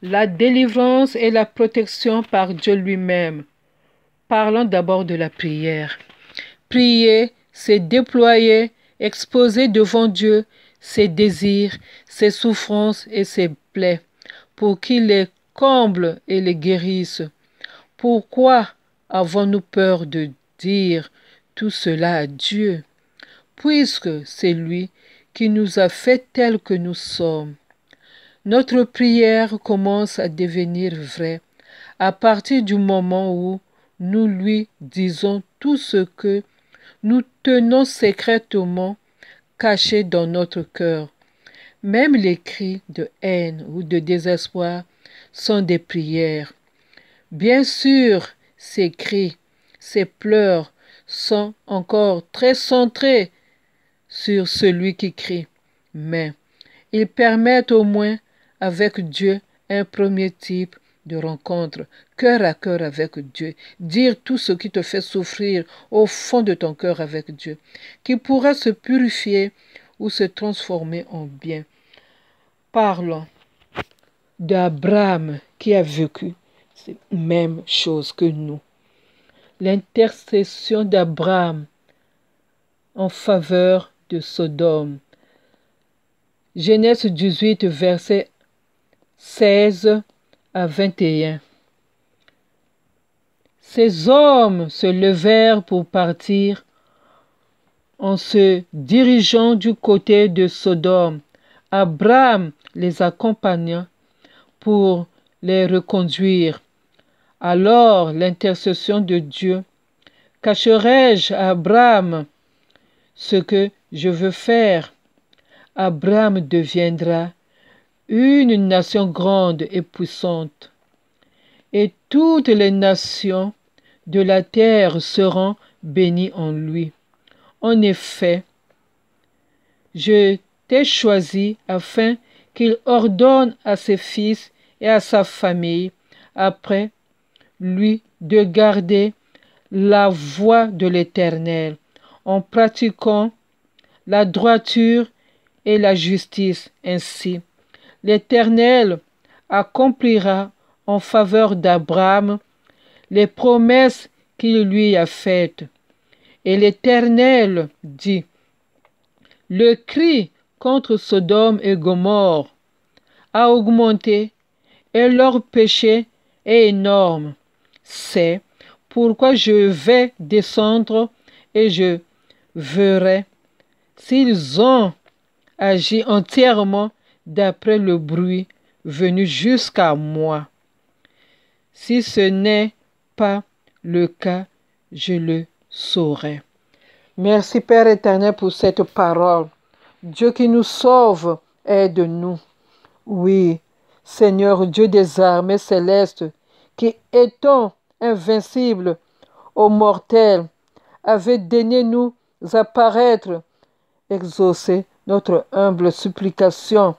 La délivrance et la protection par Dieu lui-même. Parlons d'abord de la prière. Prier, c'est déployer, exposer devant Dieu ses désirs, ses souffrances et ses plaies, pour qu'il les comble et les guérisse. Pourquoi avons-nous peur de dire tout cela à Dieu, puisque c'est lui qui nous a fait tels que nous sommes? Notre prière commence à devenir vraie à partir du moment où nous lui disons tout ce que nous tenons secrètement caché dans notre cœur. Même les cris de haine ou de désespoir sont des prières. Bien sûr, ces cris, ces pleurs sont encore très centrés sur celui qui crie, mais ils permettent au moins avec Dieu un premier type de rencontre, cœur à cœur avec Dieu. Dire tout ce qui te fait souffrir au fond de ton cœur avec Dieu, qui pourra se purifier ou se transformer en bien. Parlons d'Abraham qui a vécu cette même chose que nous. L'intercession d'Abraham en faveur de Sodome. Genèse 18, versets 16 à 21. Ces hommes se levèrent pour partir en se dirigeant du côté de Sodome. Abraham les accompagna pour les reconduire. Alors l'intercession de Dieu: cacherai-je à Abraham ce que je veux faire? Abraham deviendra une nation grande et puissante, et toutes les nations de la terre seront bénies en lui. En effet, je t'ai choisi afin qu'il ordonne à ses fils et à sa famille après lui de garder la voie de l'Éternel en pratiquant la droiture et la justice. Ainsi, l'Éternel accomplira en faveur d'Abraham les promesses qu'il lui a faites. Et l'Éternel dit: le cri contre Sodome et Gomorrhe a augmenté et leur péché est énorme. C'est pourquoi je vais descendre et je verrai s'ils ont agi entièrement d'après le bruit venu jusqu'à moi. Si ce n'est pas le cas, je le saurai. Merci Père éternel pour cette parole. Dieu qui nous sauve, aide-nous. Oui, Seigneur Dieu des armées célestes, qui étant invincible aux mortels, avait daigné nous apparaître, exaucer notre humble supplication.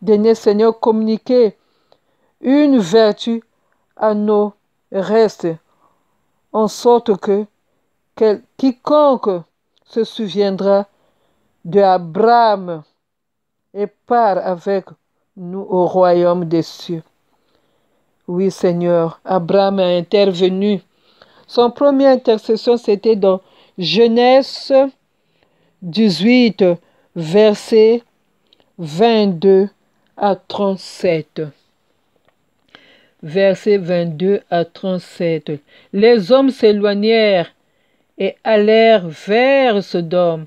Daignez Seigneur communiquer une vertu à nos restes, en sorte que quiconque se souviendra de Abraham et part avec nous au royaume des cieux. Oui Seigneur, Abraham a intervenu. Son première intercession, c'était dans Genèse 18, versets 22 à 37. Versets 22 à 37. Les hommes s'éloignèrent et allèrent vers Sodome,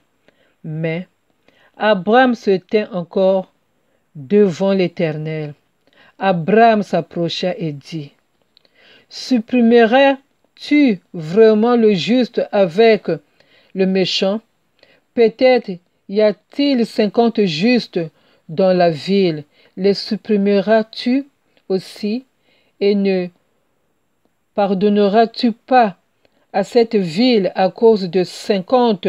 mais Abraham se tint encore devant l'Éternel. Abraham s'approcha et dit: supprimeras-tu vraiment le juste avec le méchant? Peut-être y a-t-il 50 justes dans la ville. Les supprimeras-tu aussi? Et ne pardonneras-tu pas à cette ville à cause de 50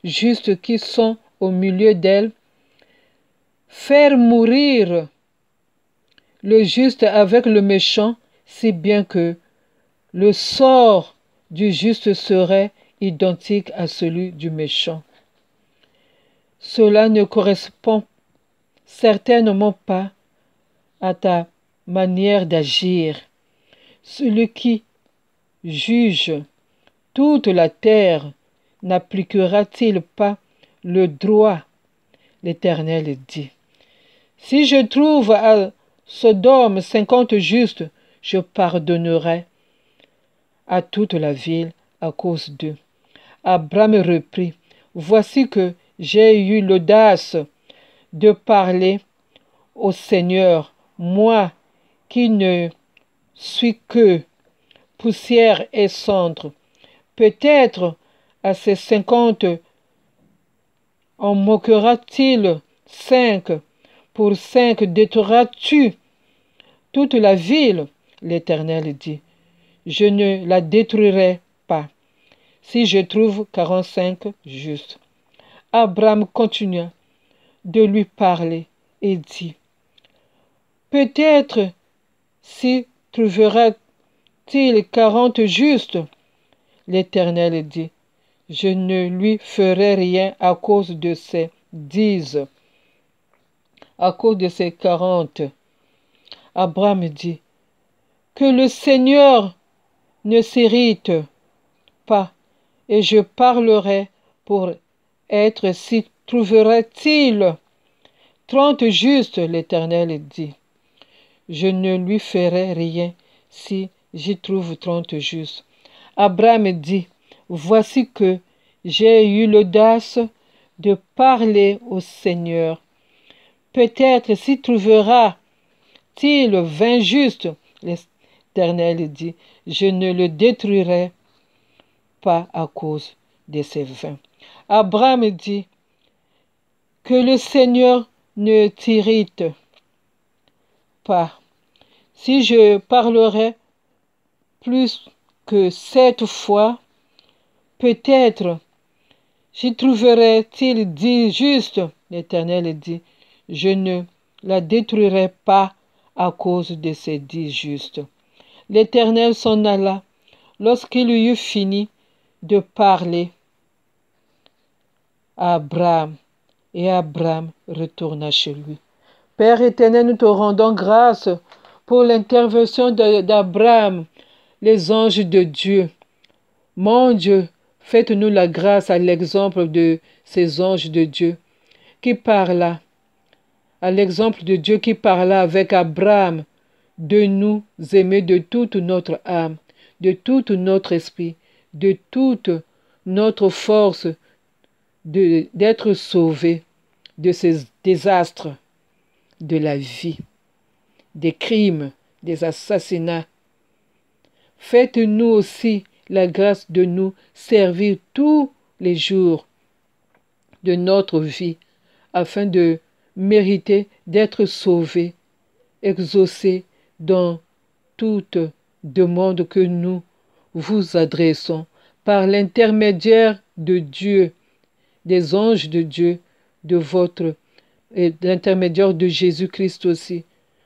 justes qui sont au milieu d'elle? Faire mourir le juste avec le méchant, si bien que le sort du juste serait identique à celui du méchant. Cela ne correspond certainement pas à ta manière d'agir. Celui qui juge toute la terre n'appliquera-t-il pas le droit? L'Éternel dit. Si je trouve à Sodome 50 justes, je pardonnerai à toute la ville à cause d'eux. Abraham reprit, voici que j'ai eu l'audace de parler au Seigneur, moi qui ne suis que poussière et cendre. Peut-être à ces 50 en moquera-t-il 5. Pour 5 détruiras-tu toute la ville? L'Éternel dit. Je ne la détruirai pas, si je trouve 45 justes. Abraham continua de lui parler et dit, peut-être si trouvera-t-il 40 justes? L'Éternel dit, je ne lui ferai rien à cause de ces 10, à cause de ces 40. Abraham dit, que le Seigneur ne s'irrite pas, et je parlerai pour être si trouvera-t-il 30 justes? L'Éternel dit, je ne lui ferai rien si j'y trouve 30 justes. Abraham dit, voici que j'ai eu l'audace de parler au Seigneur. Peut-être s'y trouvera-t-il 20 justes? L'Éternel dit, je ne le détruirai pas à cause de ces 20. Abraham dit, que le Seigneur ne t'irrite pas. Si je parlerai plus que 7 fois, peut-être j'y trouverai-t-il 10 justes? L'Éternel dit, je ne la détruirai pas à cause de ces 10 justes. L'Éternel s'en alla. Lorsqu'il eut fini de parler à Abraham, et Abraham retourna chez lui. Père éternel, nous te rendons grâce pour l'intervention d'Abraham, les anges de Dieu. Mon Dieu, faites-nous la grâce à l'exemple de ces anges de Dieu qui parla, à l'exemple de Dieu qui parla avec Abraham, de nous aimer de toute notre âme, de tout notre esprit, de toute notre force, d'être sauvés de ces désastres de la vie, des crimes, des assassinats. Faites-nous aussi la grâce de nous servir tous les jours de notre vie afin de mériter d'être sauvés, exaucés dans toute demande que nous vous adressons par l'intermédiaire de Dieu, des anges de Dieu, de votre et l'intermédiaire de Jésus-Christ aussi,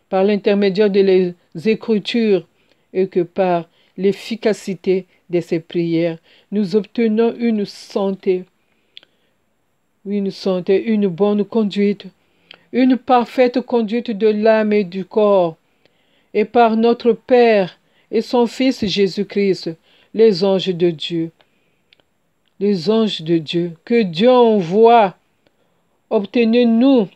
par l'intermédiaire de les Écritures, et que par l'efficacité de ces prières, nous obtenons une santé, une bonne conduite, une parfaite conduite de l'âme et du corps, et par notre Père et son Fils Jésus-Christ, les anges de Dieu. Les anges de Dieu, que Dieu envoie, obtenez-nous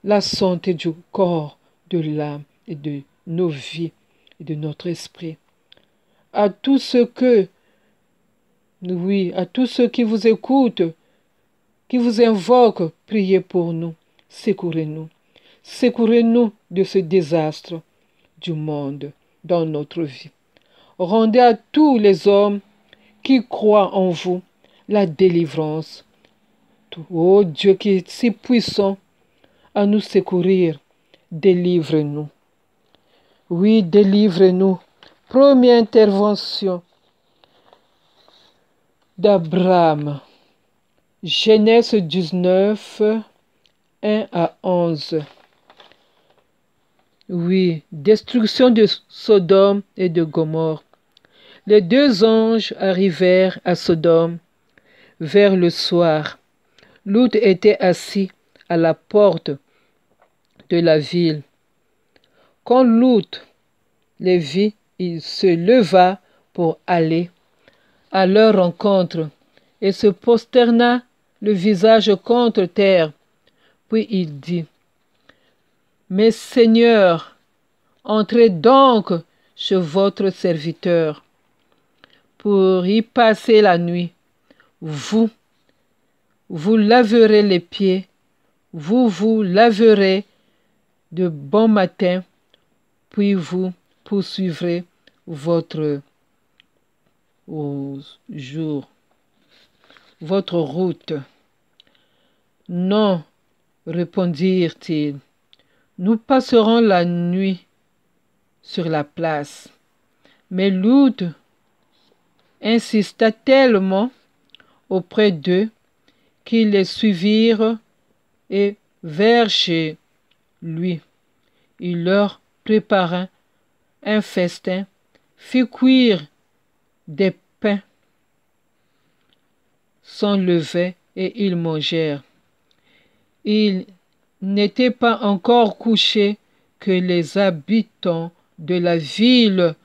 la santé du corps, de l'âme et de nos vies et de notre esprit. À tous ceux à tous ceux qui vous écoutent, qui vous invoquent, priez pour nous, secourez-nous. Secourez-nous de ce désastre du monde dans notre vie. Rendez à tous les hommes qui croient en vous la délivrance. Ô Dieu qui est si puissant à nous secourir, délivre-nous. Oui, délivre-nous. Première intervention d'Abraham. Genèse 19, 1 à 11. Oui, destruction de Sodome et de Gomorrhe. Les deux anges arrivèrent à Sodome vers le soir. Lot était assis à la porte de la ville. Quand Lot les vit, il se leva pour aller à leur rencontre et se prosterna le visage contre terre. Puis il dit, mes seigneurs, entrez donc chez votre serviteur pour y passer la nuit. Vous laverez les pieds, vous laverez de bon matin, puis vous poursuivrez votre votre route. Non, répondirent-ils, nous passerons la nuit sur la place. Mais Lot insista tellement auprès d'eux qu'ils les suivirent et vers chez lui. Il leur prépara un festin, fit cuire des pains sans levain et ils mangèrent. Ils n'étaient pas encore couchés que les habitants de la ville,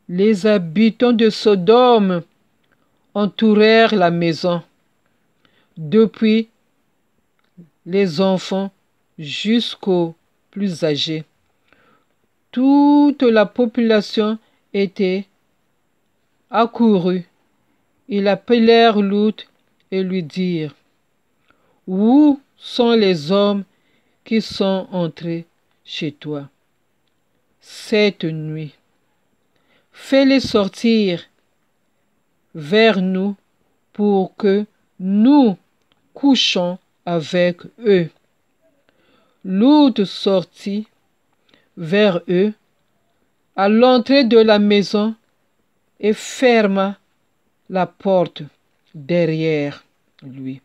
les habitants de Sodome, entourèrent la maison, depuis les enfants jusqu'aux plus âgés. Toute la population était accourue. Ils appelèrent Lot et lui dirent, où sont les hommes qui sont entrés chez toi cette nuit? Fais-les sortir vers nous pour que nous couchions avec eux. Lot sortit vers eux à l'entrée de la maison et ferma la porte derrière lui.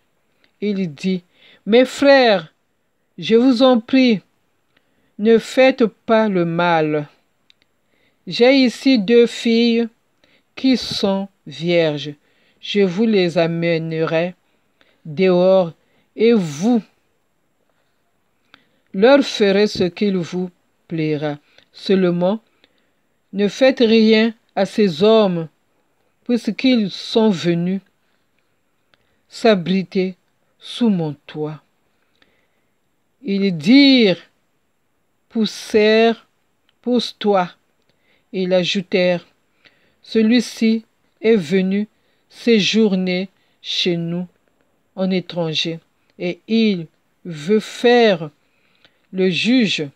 Il dit, mes frères, je vous en prie, ne faites pas le mal. J'ai ici 2 filles qui sont vierges. Je vous les amènerai dehors et vous leur ferez ce qu'il vous plaira. Seulement, ne faites rien à ces hommes, puisqu'ils sont venus s'abriter sous mon toit. Ils dirent, pousse-toi. Ils ajoutèrent, celui-ci est venu séjourner chez nous en étranger, et il veut faire le juge.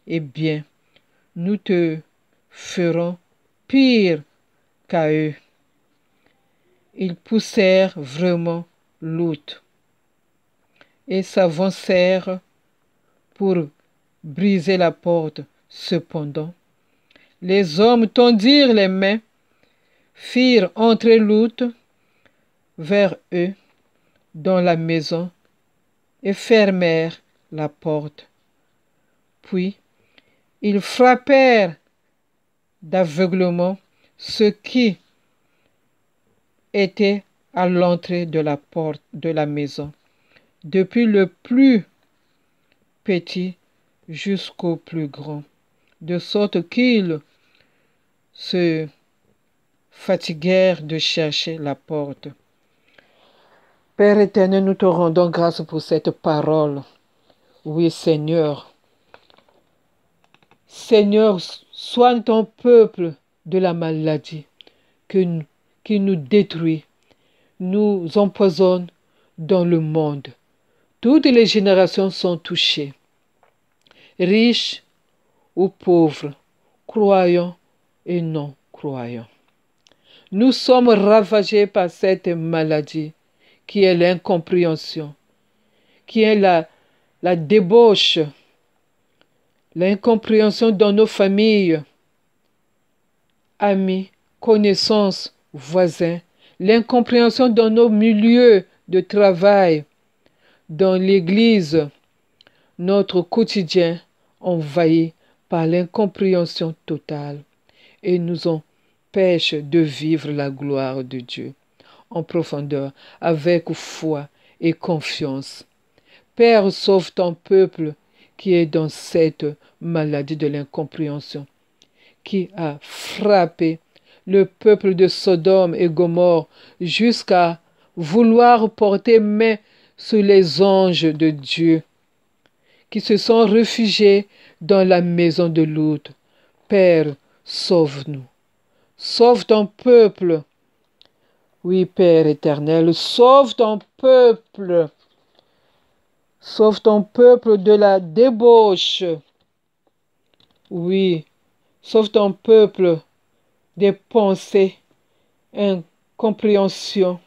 Eh bien, nous te ferons pire qu'à eux. Ils poussèrent vraiment Lot et s'avancèrent pour briser la porte. Cependant, les hommes tendirent les mains, firent entrer Lot vers eux dans la maison et fermèrent la porte. Puis, ils frappèrent d'aveuglement ceux qui étaient à l'entrée de la porte de la maison, depuis le plus petit jusqu'au plus grand, de sorte qu'ils se fatiguèrent de chercher la porte. Père éternel, nous te rendons grâce pour cette parole. Oui, Seigneur. Seigneur, soigne ton peuple de la maladie qui nous détruit, nous empoisonne dans le monde. Toutes les générations sont touchées, riches ou pauvres, croyants et non croyants. Nous sommes ravagés par cette maladie qui est l'incompréhension, qui est la débauche, l'incompréhension dans nos familles, amis, connaissances, voisins, l'incompréhension dans nos milieux de travail, dans l'Église, notre quotidien envahi par l'incompréhension totale et nous empêche de vivre la gloire de Dieu en profondeur, avec foi et confiance. Père, sauve ton peuple qui est dans cette maladie de l'incompréhension, qui a frappé le peuple de Sodome et Gomorrhe jusqu'à vouloir porter main sur les anges de Dieu, qui se sont réfugiés dans la maison de Lot. Père, sauve-nous. Sauve ton peuple. Oui, Père éternel, sauve ton peuple. Sauve ton peuple de la débauche. Oui, sauve ton peuple des pensées, incompréhension,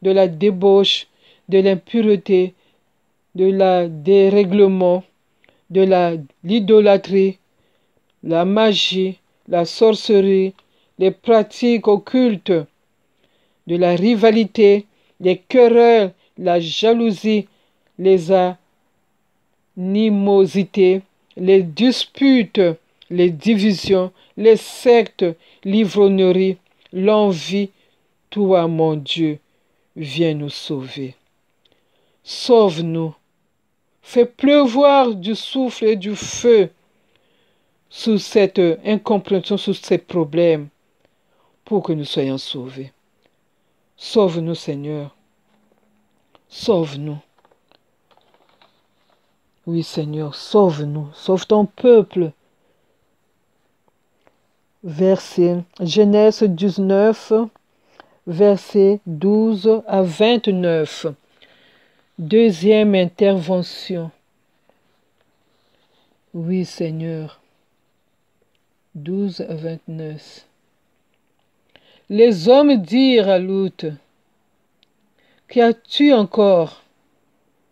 de la débauche, de l'impureté, de la dérèglement, de l'idolâtrie, la magie, la sorcellerie, les pratiques occultes, de la rivalité, les querelles, la jalousie, les animosités, les disputes, les divisions, les sectes, l'ivrognerie, l'envie. Toi, mon Dieu, viens nous sauver. Sauve-nous. Fais pleuvoir du souffle et du feu sous cette incompréhension, sous ces problèmes, pour que nous soyons sauvés. Sauve-nous, Seigneur. Sauve-nous. Oui, Seigneur, sauve-nous. Sauve ton peuple. Verset Genèse 19, versets 12 à 29. Deuxième intervention. Oui, Seigneur. 12 à 29. Les hommes dirent à Lot, qu'as-tu encore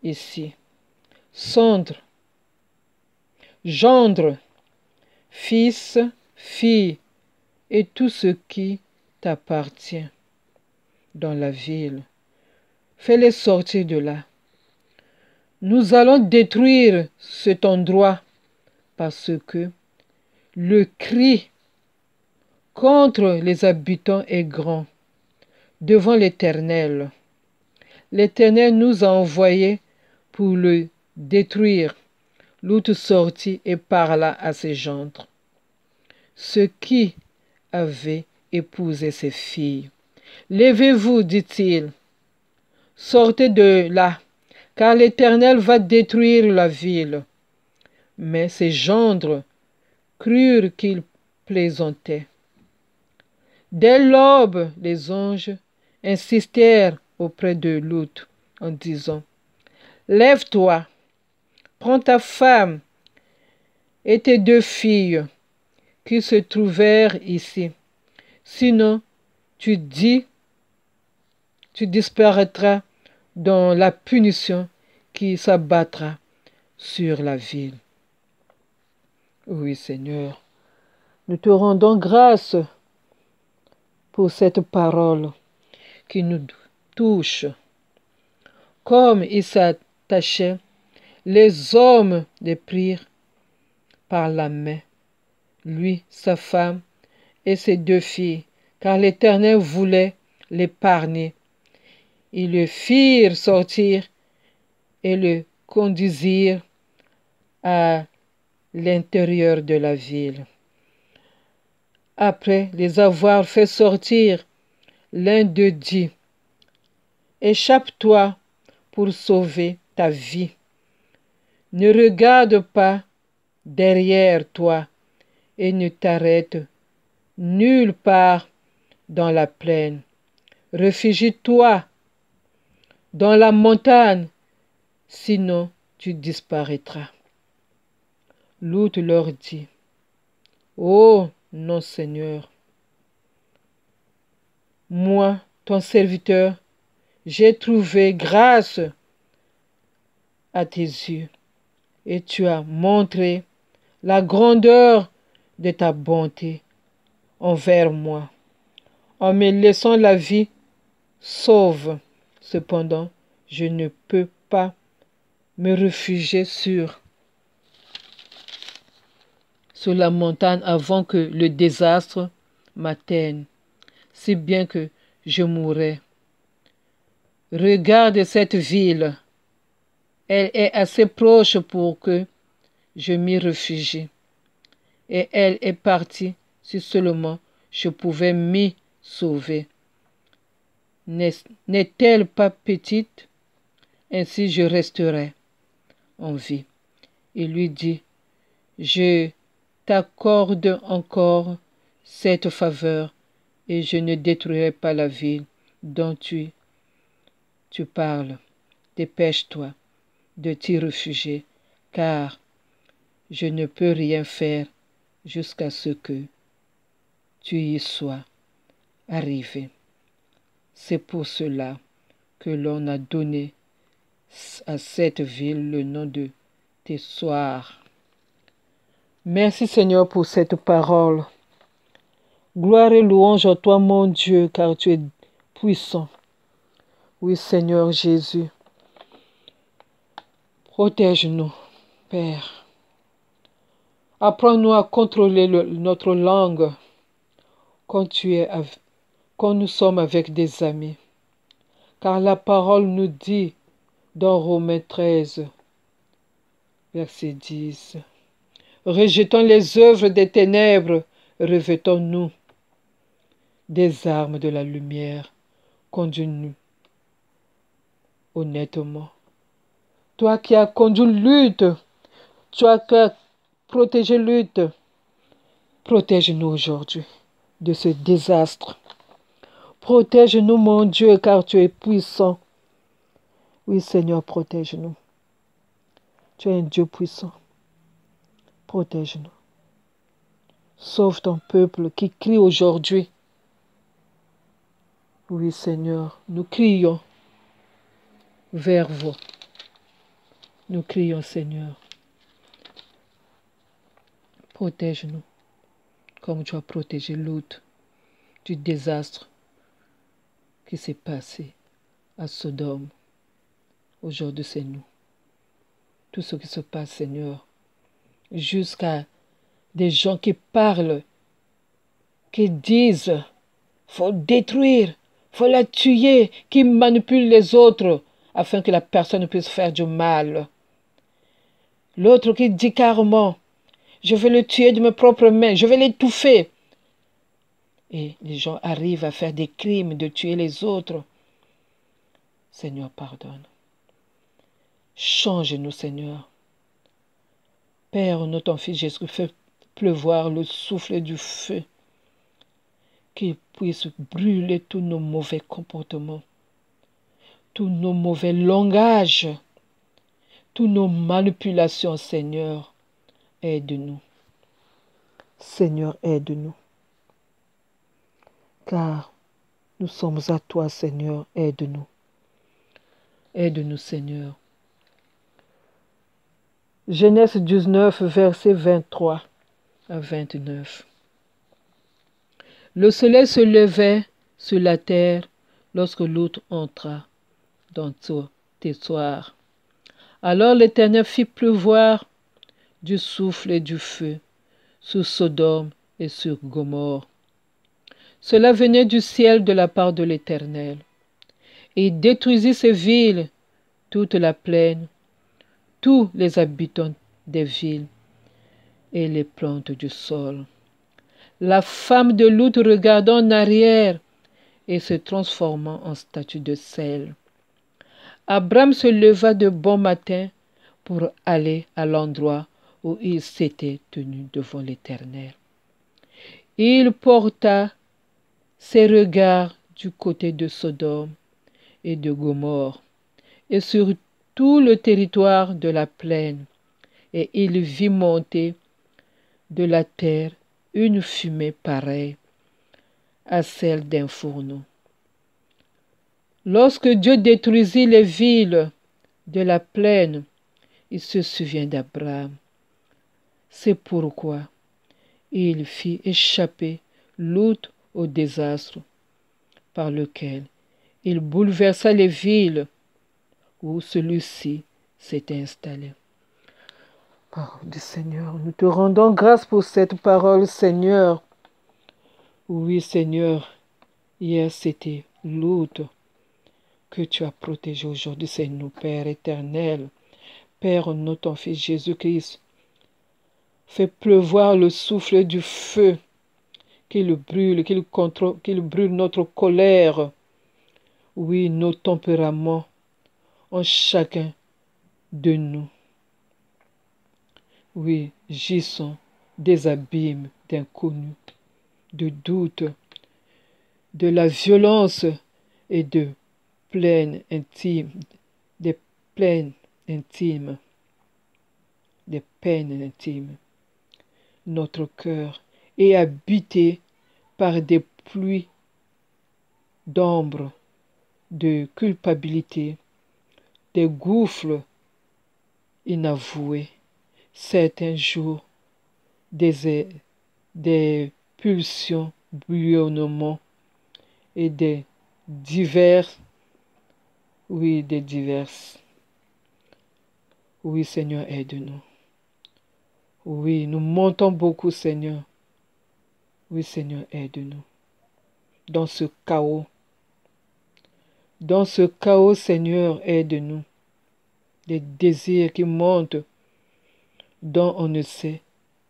ici? Cendre, gendre, fils, fille, et tout ce qui t'appartient dans la ville. Fais-les sortir de là. Nous allons détruire cet endroit parce que le cri contre les habitants est grand devant l'Éternel. L'Éternel nous a envoyés pour le détruire. Lot sortit et parla à ses gendres, ceux qui avaient épousé ses filles. Levez-vous, dit-il, sortez de là, car l'Éternel va détruire la ville. Mais ses gendres crurent qu'il plaisantait. Dès l'aube, les anges insistèrent auprès de Lot en disant, lève-toi, prends ta femme et tes 2 filles qui se trouvèrent ici. Sinon, tu disparaîtras dans la punition qui s'abattra sur la ville. Oui, Seigneur, nous te rendons grâce pour cette parole qui nous touche. Comme ils s'attachaient, les hommes les prirent par la main, lui, sa femme et ses 2 filles, car l'Éternel voulait l'épargner. Ils le firent sortir et le conduisirent à l'intérieur de la ville. Après les avoir fait sortir, l'un d'eux dit, échappe-toi pour sauver ta vie. Ne regarde pas derrière toi et ne t'arrête nulle part dans la plaine. Réfugie-toi dans la montagne, sinon tu disparaîtras. Lot leur dit, oh non, Seigneur, moi, ton serviteur, j'ai trouvé grâce à tes yeux, et tu as montré la grandeur de ta bonté envers moi, en me laissant la vie sauve. Cependant, je ne peux pas me réfugier sur la montagne avant que le désastre m'atteigne, si bien que je mourrai. Regarde cette ville, elle est assez proche pour que je m'y réfugie. Et elle est partie, si seulement je pouvais m'y sauver. N'est-elle pas petite? Ainsi je resterai en vie. Il lui dit, je t'accorde encore cette faveur et je ne détruirai pas la ville dont tu parles. Dépêche-toi de t'y réfugier, car je ne peux rien faire jusqu'à ce que tu y sois arrivé. C'est pour cela que l'on a donné à cette ville le nom de Thésoir. Merci Seigneur pour cette parole. Gloire et louange à toi mon Dieu, car tu es puissant. Oui Seigneur Jésus, protège-nous, Père. Apprends-nous à contrôler notre langue quand nous sommes avec des amis. Car la parole nous dit dans Romains 13, verset 10, rejetons les œuvres des ténèbres, revêtons-nous des armes de la lumière, conduis-nous honnêtement. Toi qui as conduit lutte, toi qui as protégé lutte, protège-nous aujourd'hui de ce désastre. Protège-nous, mon Dieu, car tu es puissant. Oui, Seigneur, protège-nous. Tu es un Dieu puissant. Protège-nous. Sauve ton peuple qui crie aujourd'hui. Oui, Seigneur, nous crions vers vous. Nous crions, Seigneur. Protège-nous comme tu as protégé Lot du désastre qui s'est passé à Sodome. Aujourd'hui, c'est nous. Tout ce qui se passe, Seigneur, jusqu'à des gens qui parlent, qui disent, faut détruire, faut la tuer, qui manipulent les autres afin que la personne puisse faire du mal. L'autre qui dit carrément, je vais le tuer de mes propres mains, je vais l'étouffer. Et les gens arrivent à faire des crimes, de tuer les autres. Seigneur, pardonne. Change-nous, Seigneur. Père, nous, ton Fils Jésus, fais pleuvoir le souffle du feu qui puisse brûler tous nos mauvais comportements, tous nos mauvais langages, toutes nos manipulations, Seigneur. Aide-nous. Seigneur, aide-nous. Car nous sommes à toi, Seigneur, aide-nous. Aide-nous, Seigneur. Genèse 19, versets 23 à 29. Le soleil se levait sur la terre lorsque Lot entra dans Thésoir. Alors l'Éternel fit pleuvoir du souffle et du feu sur Sodome et sur Gomorrhe. Cela venait du ciel de la part de l'Éternel. Et il détruisit ces villes, toute la plaine, tous les habitants des villes et les plantes du sol. La femme de Lot regarda en arrière et se transformant en statue de sel. Abraham se leva de bon matin pour aller à l'endroit où il s'était tenu devant l'Éternel. Il porta ses regards du côté de Sodome et de Gomorrhe et sur tout le territoire de la plaine, et il vit monter de la terre une fumée pareille à celle d'un fourneau. Lorsque Dieu détruisit les villes de la plaine, il se souvient d'Abraham. C'est pourquoi il fit échapper Lot au désastre par lequel il bouleversa les villes où celui-ci s'était installé. Parole du Seigneur, nous te rendons grâce pour cette parole, Seigneur. Oui, Seigneur, hier c'était Lot que tu as protégé. Aujourd'hui, c'est nous, Père éternel. Père, nous, ton Fils Jésus-Christ, Fais pleuvoir le souffle du feu, qu'il brûle, qu'il brûle notre colère, oui, nos tempéraments en chacun de nous. Oui, gissons des abîmes d'inconnus, de doutes, de la violence et de plaines intimes, des plaines intimes, des peines intimes. Notre cœur est habité par des pluies d'ombre, de culpabilité, des gouffres inavoués. Certains jours, des pulsions, bouillonnements et des divers, oui, des diverses. Oui, Seigneur, aide-nous. Oui, nous montons beaucoup, Seigneur. Oui, Seigneur, aide-nous. Dans ce chaos, Seigneur, aide-nous. Des désirs qui montent, dont on ne sait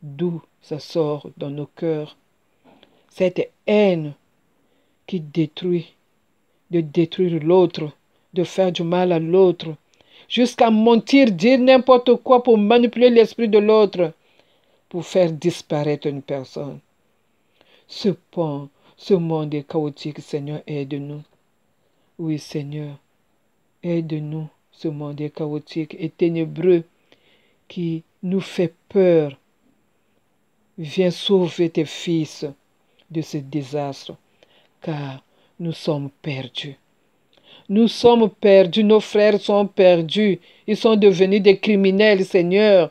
d'où ça sort dans nos cœurs. Cette haine qui détruit, de détruire l'autre, de faire du mal à l'autre, jusqu'à mentir, dire n'importe quoi pour manipuler l'esprit de l'autre, pour faire disparaître une personne. Ce monde est chaotique, Seigneur, aide-nous. Oui, Seigneur, aide-nous. Ce monde est chaotique et ténébreux qui nous fait peur. Viens sauver tes fils de ce désastre, car nous sommes perdus. Nous sommes perdus, nos frères sont perdus. Ils sont devenus des criminels, Seigneur.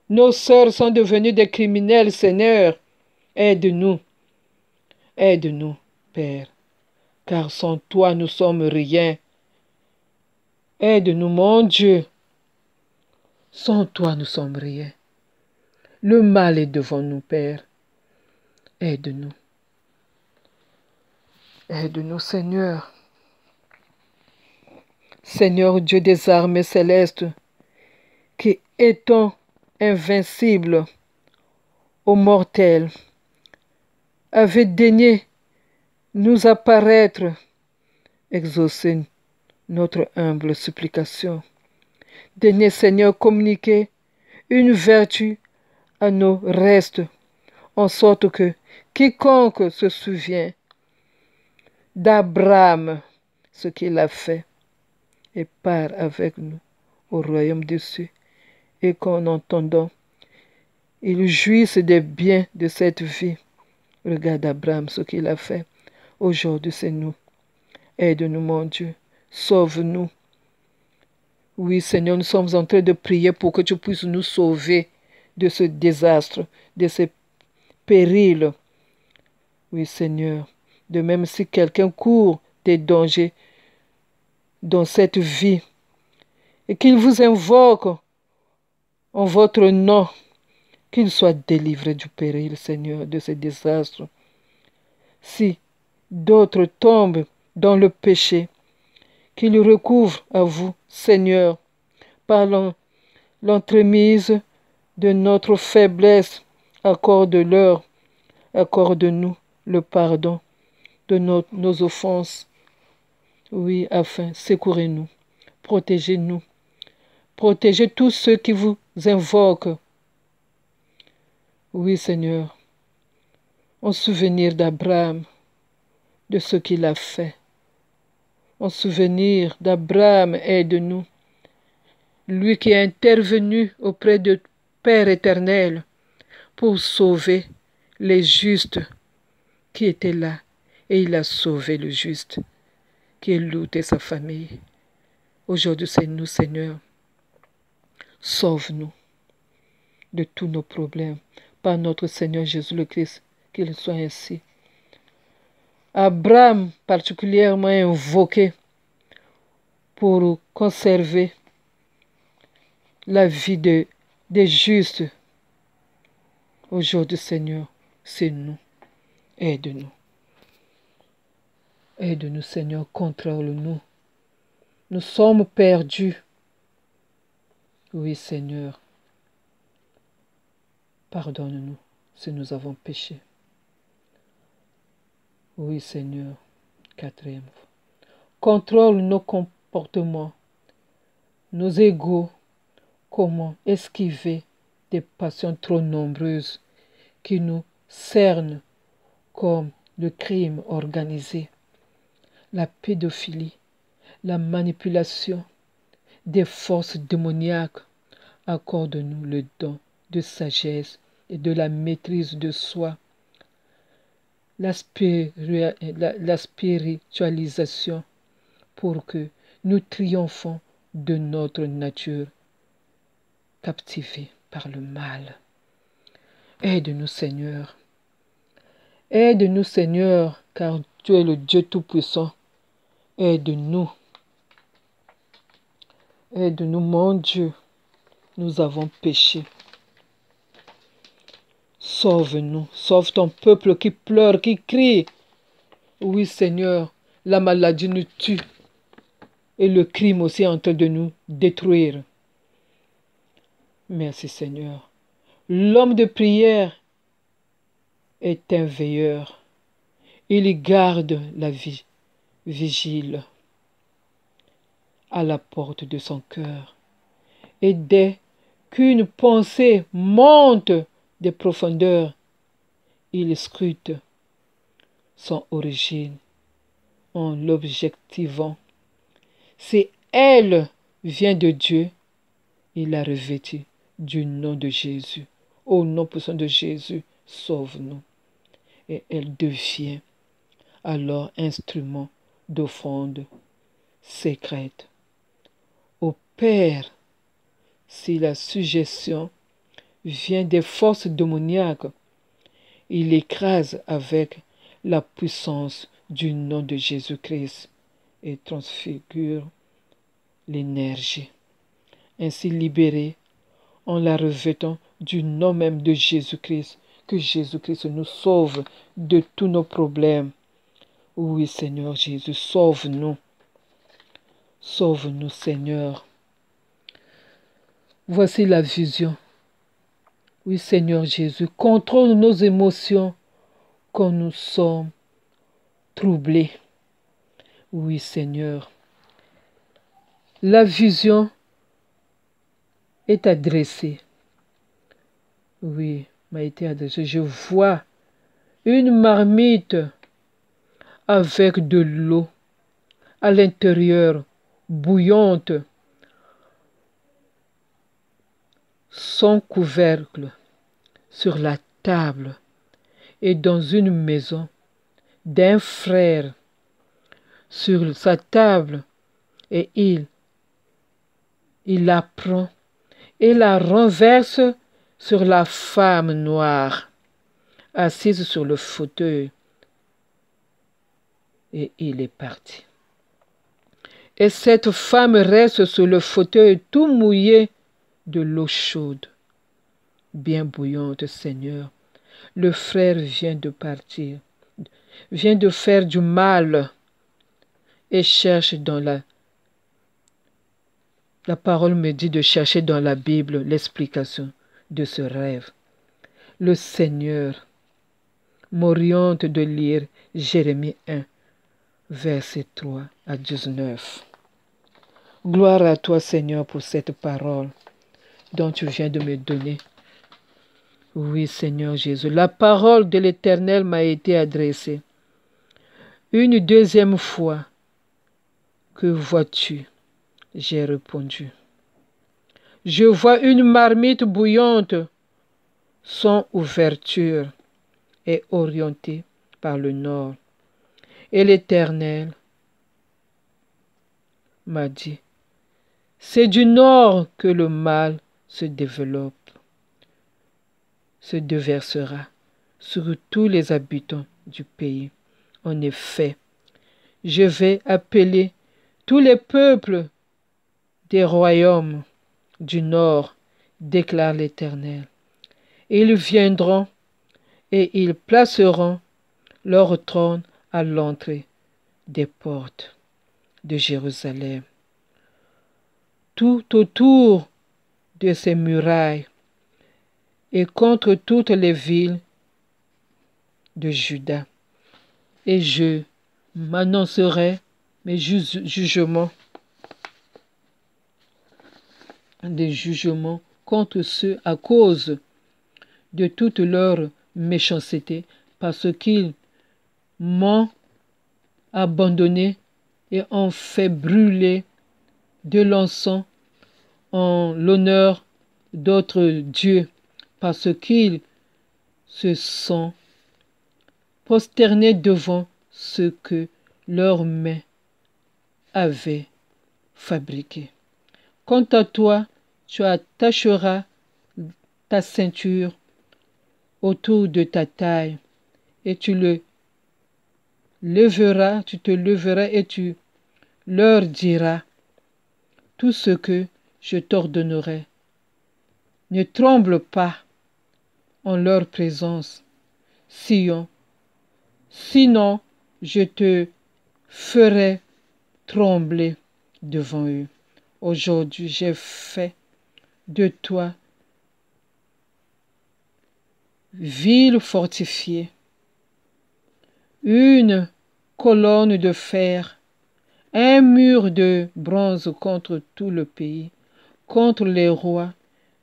Nos sœurs sont devenues des criminels, Seigneur. Aide-nous. Aide-nous, Père, car sans toi nous sommes rien. Aide-nous, mon Dieu. Sans toi nous sommes rien. Le mal est devant nous, Père. Aide-nous. Aide-nous, Seigneur. Seigneur Dieu des armées célestes, qui étant invincible aux mortels, avait daigné nous apparaître, exaucer notre humble supplication. Daignez, Seigneur, communiquer une vertu à nos restes, en sorte que quiconque se souvient d'Abraham, ce qu'il a fait, et part avec nous au royaume des cieux, et qu'en entendant, il jouisse des biens de cette vie. Regarde Abraham, ce qu'il a fait. Aujourd'hui, c'est nous. Aide-nous, mon Dieu. Sauve-nous. Oui, Seigneur, nous sommes en train de prier pour que tu puisses nous sauver de ce désastre, de ces périls. Oui, Seigneur. De même, si quelqu'un court des dangers dans cette vie et qu'il vous invoque en votre nom, qu'il soit délivré du péril, Seigneur, de ce désastre. Si d'autres tombent dans le péché, qu'ils recouvrent à vous, Seigneur, par l'entremise de notre faiblesse. Accorde-leur, accorde-nous le pardon de nos offenses. Oui, afin, secourez-nous, protégez-nous, protégez tous ceux qui vous invoquent. Oui, Seigneur, en souvenir d'Abraham, de ce qu'il a fait. En souvenir d'Abraham, aide-nous. Lui qui est intervenu auprès de Père éternel pour sauver les justes qui étaient là. Et il a sauvé le juste, qui est Lot et sa famille. Aujourd'hui, c'est nous, Seigneur. Sauve-nous de tous nos problèmes par notre Seigneur Jésus le Christ, qu'il soit ainsi. Abraham, particulièrement invoqué pour conserver la vie des justes. Aujourd'hui, Seigneur, c'est nous. Aide-nous. Aide-nous, Seigneur, contrôle-nous. Nous sommes perdus. Oui, Seigneur. Pardonne-nous si nous avons péché. Oui, Seigneur. Quatrième fois. Contrôle nos comportements, nos égos. Comment esquiver des passions trop nombreuses qui nous cernent comme le crime organisé, la pédophilie, la manipulation des forces démoniaques. Accorde-nous le don de sagesse et de la maîtrise de soi, la spiritualisation pour que nous triomphons de notre nature captivée par le mal. Aide-nous, Seigneur. Aide-nous, Seigneur, car tu es le Dieu Tout-Puissant. Aide-nous. Aide-nous, mon Dieu. Nous avons péché. Sauve-nous. Sauve ton peuple qui pleure, qui crie. Oui, Seigneur, la maladie nous tue. Et le crime aussi est en train de nous détruire. Merci, Seigneur. L'homme de prière est un veilleur. Il garde la vie, vigile à la porte de son cœur. Et dès qu'une pensée monte des profondeurs, il scrute son origine en l'objectivant. Si elle vient de Dieu, il la revêtit du nom de Jésus. Au nom puissant de Jésus, sauve-nous. Et elle devient alors instrument d'offrande secrète au Père. Si la suggestion vient des forces démoniaques, il l'écrase avec la puissance du nom de Jésus-Christ et transfigure l'énergie. Ainsi libérée en la revêtant du nom même de Jésus-Christ, que Jésus-Christ nous sauve de tous nos problèmes. Oui, Seigneur Jésus, sauve-nous. Sauve-nous, Seigneur. Voici la vision. Oui, Seigneur Jésus, contrôle nos émotions quand nous sommes troublés. Oui, Seigneur. La vision est adressée. Oui, m'a été adressée. Je vois une marmite avec de l'eau à l'intérieur, bouillante, son couvercle sur la table et dans une maison d'un frère sur sa table, et il la prend et la renverse sur la femme noire assise sur le fauteuil, et il est parti. Et cette femme reste sur le fauteuil tout mouillée de l'eau chaude, bien bouillante. Seigneur, le frère vient de partir, vient de faire du mal et cherche dans la parole me dit de chercher dans la Bible l'explication de ce rêve. Le Seigneur m'oriente de lire Jérémie 1, verset 3 à 19. Gloire à toi, Seigneur, pour cette parole dont tu viens de me donner. Oui, Seigneur Jésus, la parole de l'Éternel m'a été adressée. Une deuxième fois, que vois-tu? J'ai répondu. Je vois une marmite bouillante. Son ouverture est orientée par le nord. Et l'Éternel m'a dit, c'est du nord que le mal se développe, se déversera sur tous les habitants du pays. En effet, je vais appeler tous les peuples des royaumes du nord, déclare l'Éternel. Ils viendront et ils placeront leur trône à l'entrée des portes de Jérusalem. Tout autour de ces murailles, et contre toutes les villes de Juda. Et je m'annoncerai mes jugements, des jugements contre ceux à cause de toute leur méchanceté, parce qu'ils m'ont abandonné et ont fait brûler de l'encens en l'honneur d'autres dieux, parce qu'ils se sont prosternés devant ce que leurs mains avaient fabriqué. Quant à toi, tu attacheras ta ceinture autour de ta taille et tu te leveras et tu leur diras tout ce que je t'ordonnerai. Ne tremble pas en leur présence, Sion, sinon je te ferai trembler devant eux. Aujourd'hui, j'ai fait de toi ville fortifiée, une colonne de fer, un mur de bronze contre tout le pays, contre les rois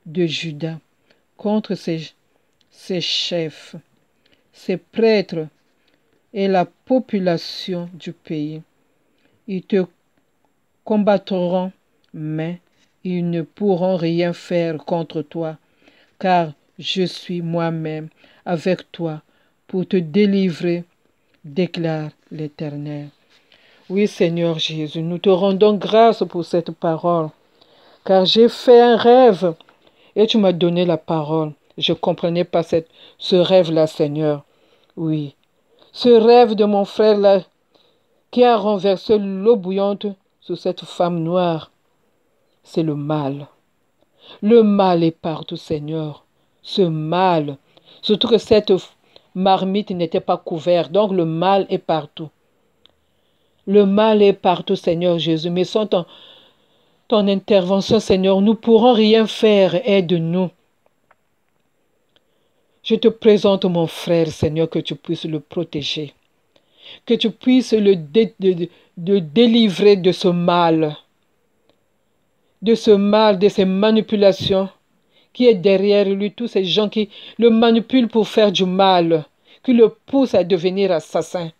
de Juda, contre ses chefs, ses prêtres et la population du pays. Ils te combattront, mais ils ne pourront rien faire contre toi, car je suis moi-même avec toi pour te délivrer, déclare l'Éternel. Oui, Seigneur Jésus, nous te rendons grâce pour cette parole, car j'ai fait un rêve et tu m'as donné la parole. Je ne comprenais pas ce rêve-là, Seigneur. Oui, ce rêve de mon frère-là qui a renversé l'eau bouillante sur cette femme noire, c'est le mal. Le mal est partout, Seigneur. Ce mal, surtout que cette marmite n'était pas couverte, donc le mal est partout. Le mal est partout, Seigneur Jésus. Mais sans ton intervention, Seigneur, nous ne pourrons rien faire. Aide-nous. Je te présente mon frère, Seigneur, que tu puisses le protéger. Que tu puisses le délivrer de ce mal. De ce mal, de ces manipulations qui est derrière lui, tous ces gens qui le manipulent pour faire du mal, qui le poussent à devenir assassin.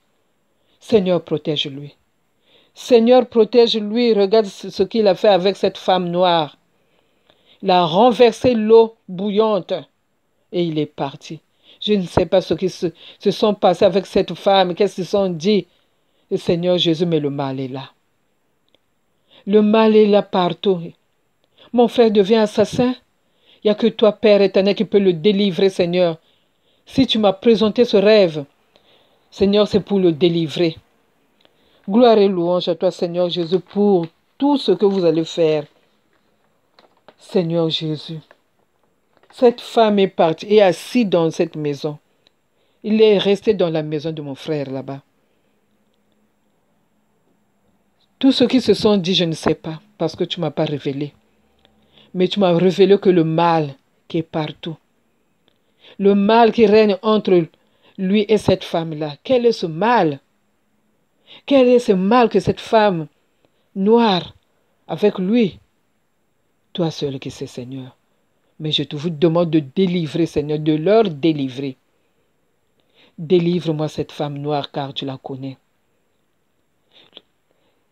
Seigneur, protège-lui. Seigneur, protège-lui. Regarde ce qu'il a fait avec cette femme noire. Il a renversé l'eau bouillante et il est parti. Je ne sais pas ce qui se sont passés avec cette femme, qu'est-ce qu'ils se sont dit. Le Seigneur Jésus, mais le mal est là. Le mal est là partout. Mon frère devient assassin. Il n'y a que toi, Père éternel, qui peut le délivrer, Seigneur. Si tu m'as présenté ce rêve, Seigneur, c'est pour le délivrer. Gloire et louange à toi, Seigneur Jésus, pour tout ce que vous allez faire. Seigneur Jésus, cette femme est partie et assise dans cette maison. Il est resté dans la maison de mon frère là-bas. Tout ce qui se sont dit, je ne sais pas, parce que tu ne m'as pas révélé. Mais tu m'as révélé que le mal qui est partout, le mal qui règne entre lui et cette femme-là, quel est ce mal? Quel est ce mal que cette femme noire avec lui? Toi seul qui sais, Seigneur. Mais je te vous demande de délivrer, Seigneur, de leur délivrer. Délivre-moi cette femme noire, car tu la connais.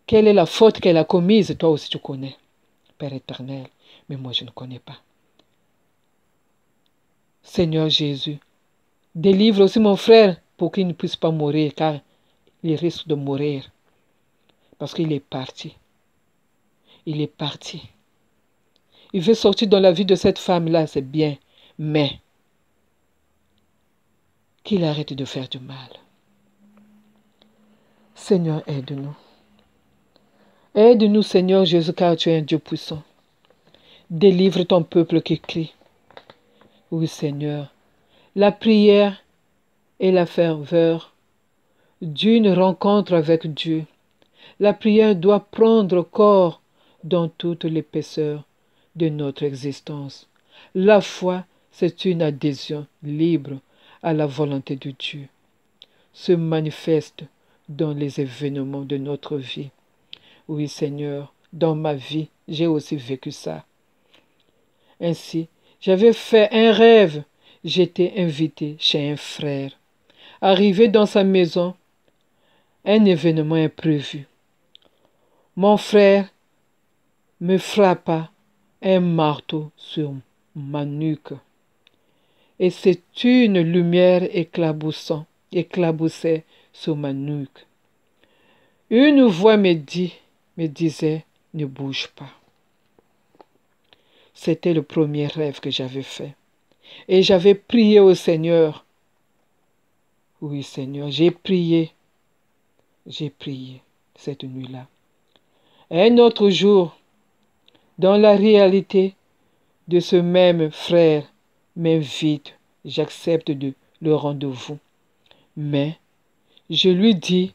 Quelle est la faute qu'elle a commise? Toi aussi tu connais, Père éternel. Mais moi je ne connais pas. Seigneur Jésus, délivre aussi mon frère pour qu'il ne puisse pas mourir, car il risque de mourir. Parce qu'il est parti. Il est parti. Il veut sortir dans la vie de cette femme-là, c'est bien. Mais qu'il arrête de faire du mal. Seigneur, aide-nous. Aide-nous, Seigneur Jésus, car tu es un Dieu puissant. Délivre ton peuple qui crie. Oui, Seigneur. La prière et la ferveur d'une rencontre avec Dieu. La prière doit prendre corps dans toute l'épaisseur de notre existence. La foi, c'est une adhésion libre à la volonté de Dieu, se manifeste dans les événements de notre vie. Oui, Seigneur, dans ma vie, j'ai aussi vécu ça. Ainsi, j'avais fait un rêve. J'étais invité chez un frère. Arrivé dans sa maison, un événement imprévu. Mon frère me frappa un marteau sur ma nuque. Et c'est une lumière éclaboussait sur ma nuque. Une voix me disait, ne bouge pas. C'était le premier rêve que j'avais fait. Et j'avais prié au Seigneur. Oui, Seigneur, j'ai prié cette nuit-là. Un autre jour, dans la réalité de ce même frère m'invite, j'accepte le rendez-vous. Mais je lui dis,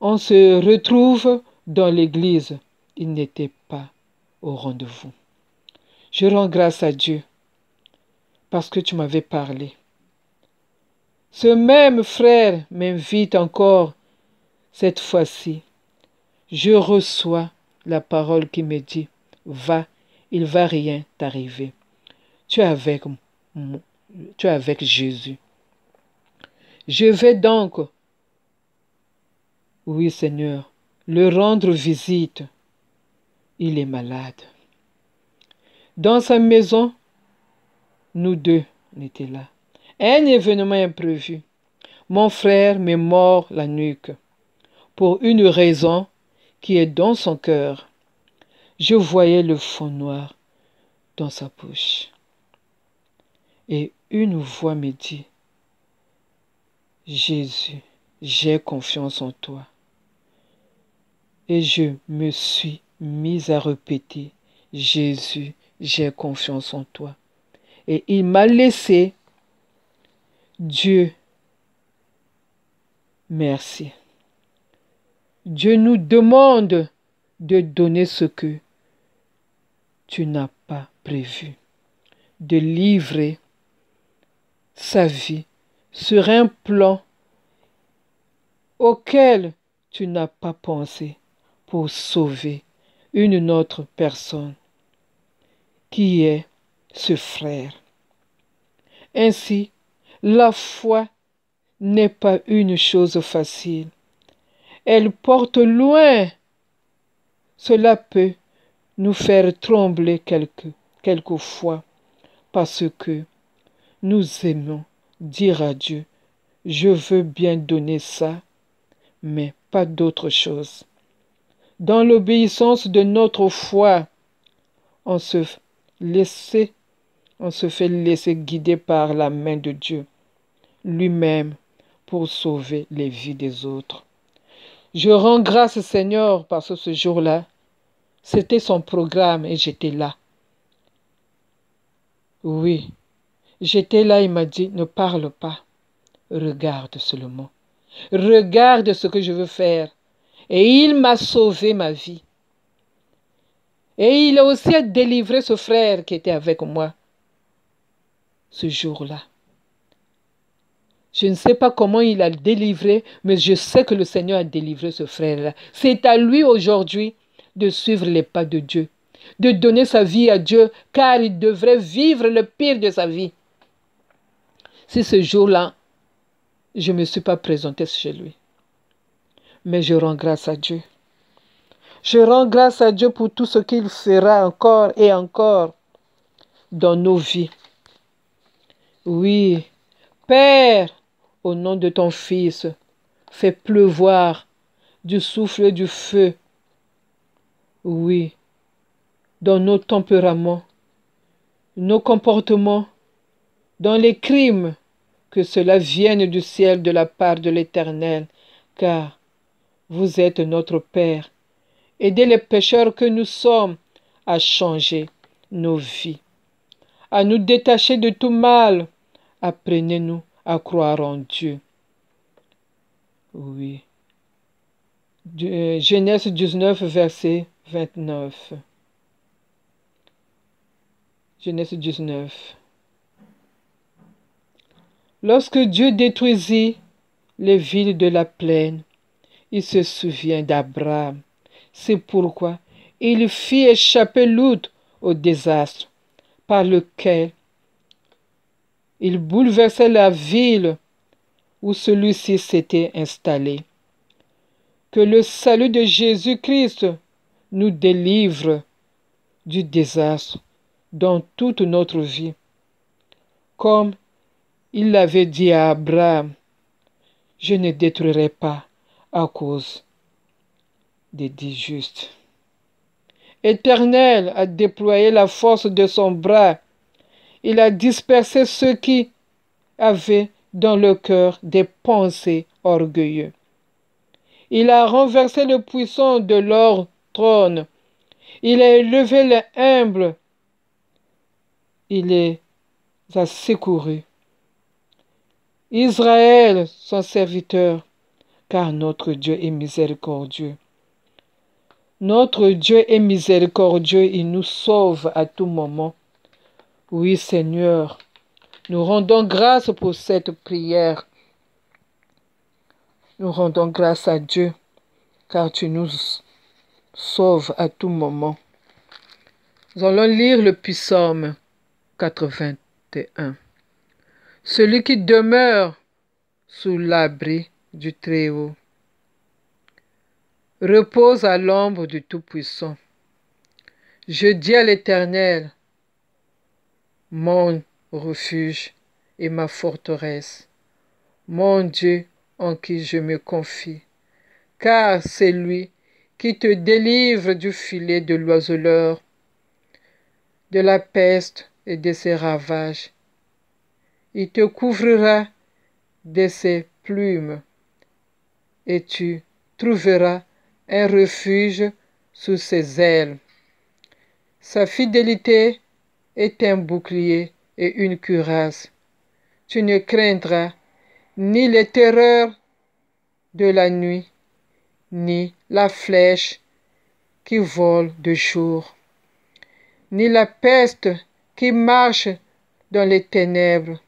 on se retrouve dans l'église. Il n'était pas au rendez-vous. Je rends grâce à Dieu parce que tu m'avais parlé. Ce même frère m'invite encore cette fois-ci. Je reçois la parole qui me dit, va, il ne va rien t'arriver. Tu es avec Jésus. Je vais donc, oui Seigneur, le rendre visite. Il est malade. Dans sa maison, nous deux, on était là. Un événement imprévu. Mon frère me mord la nuque pour une raison qui est dans son cœur. Je voyais le fond noir dans sa bouche. Et une voix me dit, Jésus, j'ai confiance en toi. Et je me suis mise à répéter, Jésus, j'ai confiance en toi. Et il m'a laissé, Dieu, merci. Dieu nous demande de donner ce que tu n'as pas prévu, de livrer sa vie sur un plan auquel tu n'as pas pensé pour sauver une autre personne qui est ce frère. Ainsi, la foi n'est pas une chose facile. Elle porte loin. Cela peut nous faire trembler quelquefois parce que nous aimons dire à Dieu, je veux bien donner ça, mais pas d'autre chose. Dans l'obéissance de notre foi, on se fait laisser guider par la main de Dieu lui-même pour sauver les vies des autres. Je rends grâce Seigneur parce que ce jour-là, c'était son programme et j'étais là. Oui, j'étais là, il m'a dit, ne parle pas, regarde seulement. Regarde ce que je veux faire. Et il m'a sauvé ma vie. Et il a aussi délivré ce frère qui était avec moi ce jour-là. Je ne sais pas comment il a délivré, mais je sais que le Seigneur a délivré ce frère-là. C'est à lui aujourd'hui de suivre les pas de Dieu, de donner sa vie à Dieu, car il devrait vivre le pire de sa vie. Si ce jour-là, je ne me suis pas présenté chez lui. Mais je rends grâce à Dieu. Je rends grâce à Dieu pour tout ce qu'il fera encore et encore dans nos vies. Oui, Père, au nom de ton Fils, fais pleuvoir du souffle et du feu. Oui, dans nos tempéraments, nos comportements, dans les crimes, que cela vienne du ciel de la part de l'Éternel, car vous êtes notre Père. Aidez les pécheurs que nous sommes à changer nos vies, à nous détacher de tout mal. Apprenez-nous à croire en Dieu. Oui. Genèse 19, verset 29. Genèse 19. Lorsque Dieu détruisit les villes de la plaine, il se souvient d'Abraham. C'est pourquoi il fit échapper Lot au désastre par lequel il bouleversait la ville où celui-ci s'était installé. Que le salut de Jésus-Christ nous délivre du désastre dans toute notre vie. Comme il l'avait dit à Abraham, je ne détruirai pas à cause des dix justes. Éternel a déployé la force de son bras. Il a dispersé ceux qui avaient dans le cœur des pensées orgueilleuses. Il a renversé le puissant de leur trône. Il a élevé les humbles. Il les a secourus. Israël, son serviteur, car notre Dieu est miséricordieux. Notre Dieu est miséricordieux, il nous sauve à tout moment. Oui, Seigneur, nous rendons grâce pour cette prière. Nous rendons grâce à Dieu, car tu nous sauves à tout moment. Nous allons lire le psaume 81. Celui qui demeure sous l'abri du Très-Haut repose à l'ombre du Tout-Puissant. Je dis à l'Éternel, mon refuge et ma forteresse, mon Dieu en qui je me confie, car c'est lui qui te délivre du filet de l'oiseleur, de la peste et de ses ravages. Il te couvrira de ses plumes, et tu trouveras un refuge sous ses ailes. Sa fidélité est un bouclier et une cuirasse. Tu ne craindras ni les terreurs de la nuit, ni la flèche qui vole de jour, ni la peste qui marche dans les ténèbres,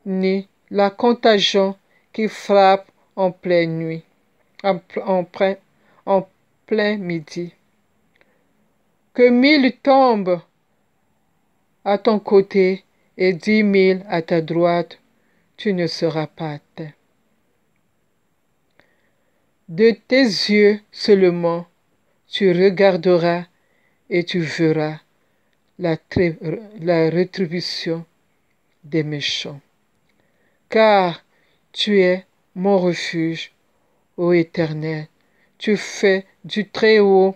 ni la contagion qui frappe en pleine nuit, en plein midi. Que 1000 tombent à ton côté et 10 000 à ta droite, tu ne seras pas atteint. De tes yeux seulement, tu regarderas et tu verras la rétribution des méchants. Car tu es mon refuge, ô Éternel, tu fais du Très-Haut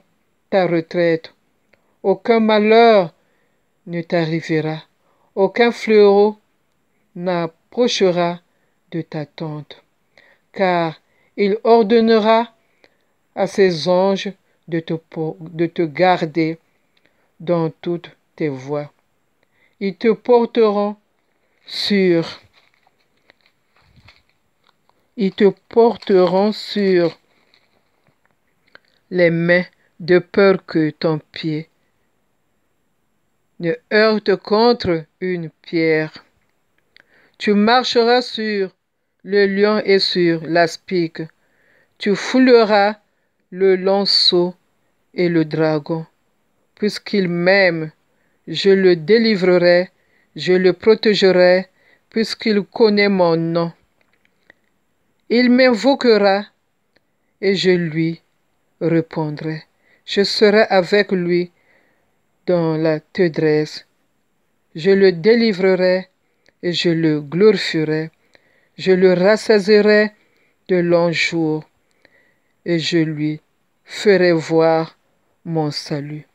ta retraite. Aucun malheur ne t'arrivera, aucun fléau n'approchera de ta tente, car il ordonnera à ses anges de te garder dans toutes tes voies. Ils te porteront sur les mains de peur que ton pied ne heurte contre une pierre. Tu marcheras sur le lion et sur l'aspic. Tu fouleras le lionceau et le dragon. Puisqu'il m'aime, je le délivrerai, je le protégerai, puisqu'il connaît mon nom. Il m'invoquera et je lui répondrai. Je serai avec lui dans la tendresse. Je le délivrerai et je le glorifierai. Je le rassasierai de longs jours et je lui ferai voir mon salut.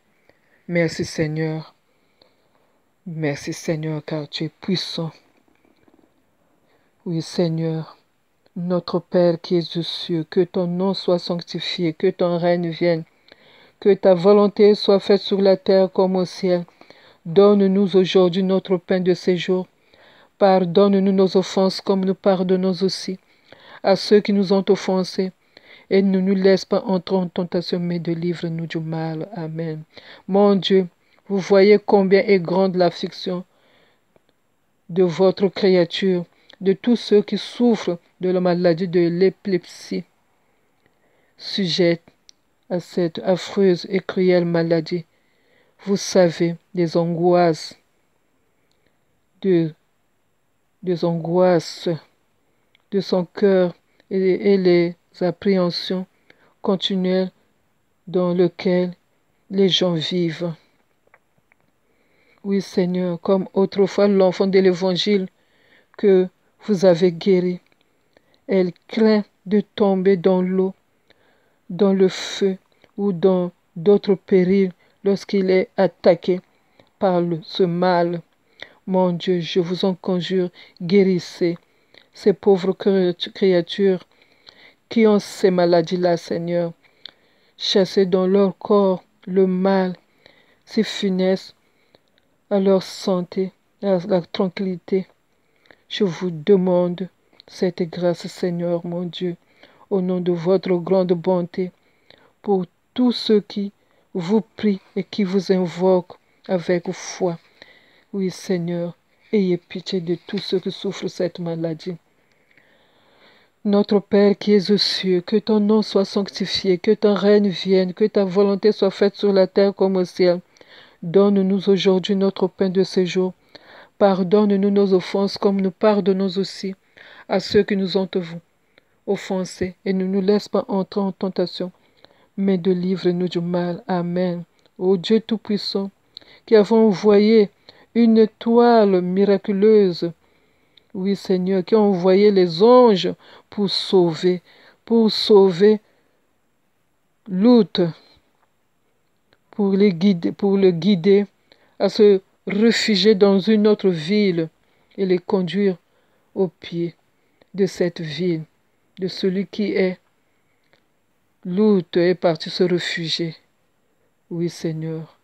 Merci Seigneur. Merci Seigneur car tu es puissant. Oui Seigneur, notre Père qui es aux cieux, que ton nom soit sanctifié, que ton règne vienne, que ta volonté soit faite sur la terre comme au ciel. Donne-nous aujourd'hui notre pain de ce jour. Pardonne-nous nos offenses comme nous pardonnons aussi à ceux qui nous ont offensés. Et ne nous laisse pas entrer en tentation, mais délivre-nous du mal. Amen. Mon Dieu, vous voyez combien est grande l'affliction de votre créature. de tous ceux qui souffrent de la maladie de l'épilepsie, sujets à cette affreuse et cruelle maladie. Vous savez, de, des angoisses de son cœur et les appréhensions continuelles dans lesquelles les gens vivent. Oui, Seigneur, comme autrefois l'enfant de l'Évangile que vous avez guéri, elle craint de tomber dans l'eau, dans le feu ou dans d'autres périls lorsqu'il est attaqué par ce mal. Mon Dieu, je vous en conjure, guérissez ces pauvres créatures qui ont ces maladies-là, Seigneur. Chassez dans leur corps le mal, si funeste à leur santé, à la tranquillité. Je vous demande cette grâce, Seigneur, mon Dieu, au nom de votre grande bonté, pour tous ceux qui vous prient et qui vous invoquent avec foi. Oui, Seigneur, ayez pitié de tous ceux qui souffrent de cette maladie. Notre Père qui es aux cieux, que ton nom soit sanctifié, que ton règne vienne, que ta volonté soit faite sur la terre comme au ciel. Donne-nous aujourd'hui notre pain de ce jour. Pardonne-nous nos offenses comme nous pardonnons aussi à ceux qui nous ont offensés, et ne nous laisse pas entrer en tentation, mais délivre-nous du mal. Amen. Ô Dieu Tout-Puissant, qui avons envoyé une étoile miraculeuse, oui Seigneur, qui a envoyé les anges pour sauver Lot, pour le guider à se réfugier dans une autre ville et les conduire au pied de cette ville, de celui qui est Lot est parti se réfugier. Oui Seigneur,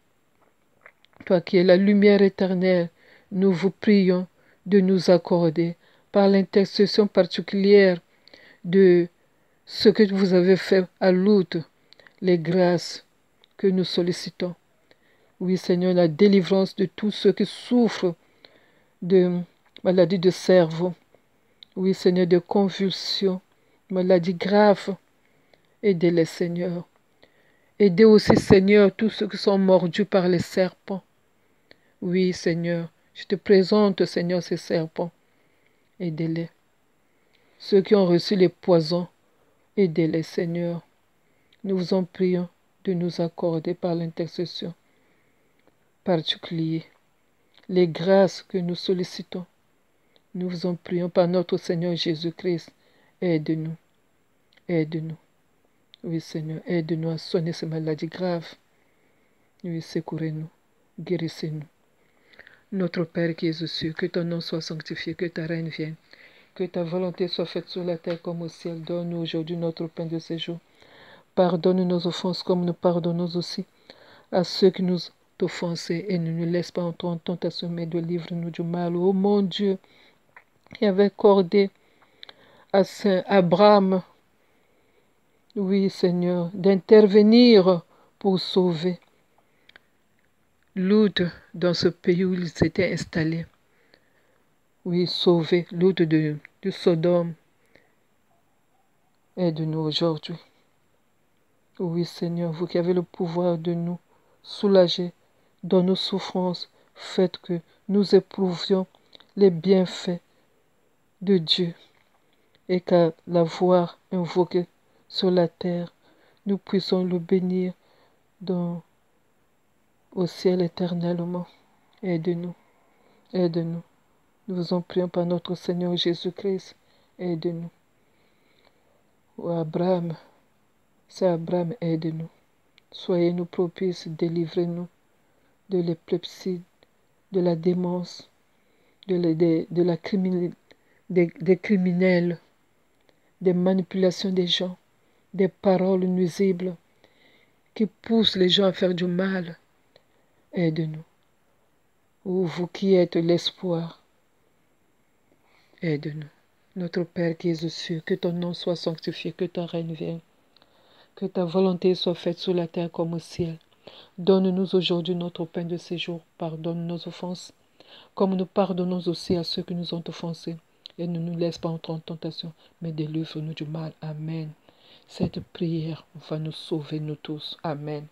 toi qui es la lumière éternelle, nous vous prions de nous accorder par l'intercession particulière de ce que vous avez fait à Lot, les grâces que nous sollicitons. Oui Seigneur, la délivrance de tous ceux qui souffrent de maladies de cerveau. Oui Seigneur, de convulsions, maladies graves. Aidez-les Seigneur. Aidez aussi Seigneur tous ceux qui sont mordus par les serpents. Oui Seigneur, je te présente Seigneur ces serpents. Aidez-les. Ceux qui ont reçu les poisons, aidez-les Seigneur. Nous vous en prions de nous accorder par l'intercession particulière les grâces que nous sollicitons. Nous vous en prions par notre Seigneur Jésus-Christ. Aide-nous. Aide-nous. Oui Seigneur, aide-nous à soigner ces maladies graves. Oui, secourez-nous. Guérissez-nous. Notre Père qui es aux cieux, que ton nom soit sanctifié, que ta règne vienne. Que ta volonté soit faite sur la terre comme au ciel. Donne-nous aujourd'hui notre pain de ce jour. Pardonne nos offenses comme nous pardonnons aussi à ceux qui nous ont offensés, et ne nous laisse pas entrer en tentation, mais délivre-nous du mal. Oh mon Dieu, qui avait accordé à Saint Abraham, oui Seigneur, d'intervenir pour sauver Lot dans ce pays où il s'était installé. Oui, sauver Lot de Sodome. Aide-nous aujourd'hui. Oui Seigneur, vous qui avez le pouvoir de nous soulager dans nos souffrances, faites que nous éprouvions les bienfaits de Dieu et qu'à la voir invoquée sur la terre, nous puissions le bénir au ciel éternellement. Aide-nous, aide-nous. Nous vous en prions par notre Seigneur Jésus-Christ. Aide-nous. Oh Abraham, c'est Abraham, aide-nous. Soyez-nous propices, délivrez-nous de l'épilepsie, de la démence, des criminels, des manipulations des gens, des paroles nuisibles qui poussent les gens à faire du mal. Aide-nous. Ô vous qui êtes l'espoir, aide-nous. Notre Père qui es aux cieux, que ton nom soit sanctifié, que ton règne vienne, que ta volonté soit faite sur la terre comme au ciel. Donne-nous aujourd'hui notre pain de ce jour. Pardonne nos offenses, comme nous pardonnons aussi à ceux qui nous ont offensés. et ne nous laisse pas entrer en tentation, mais délivre-nous du mal. Amen. Cette prière va nous sauver, nous tous. Amen.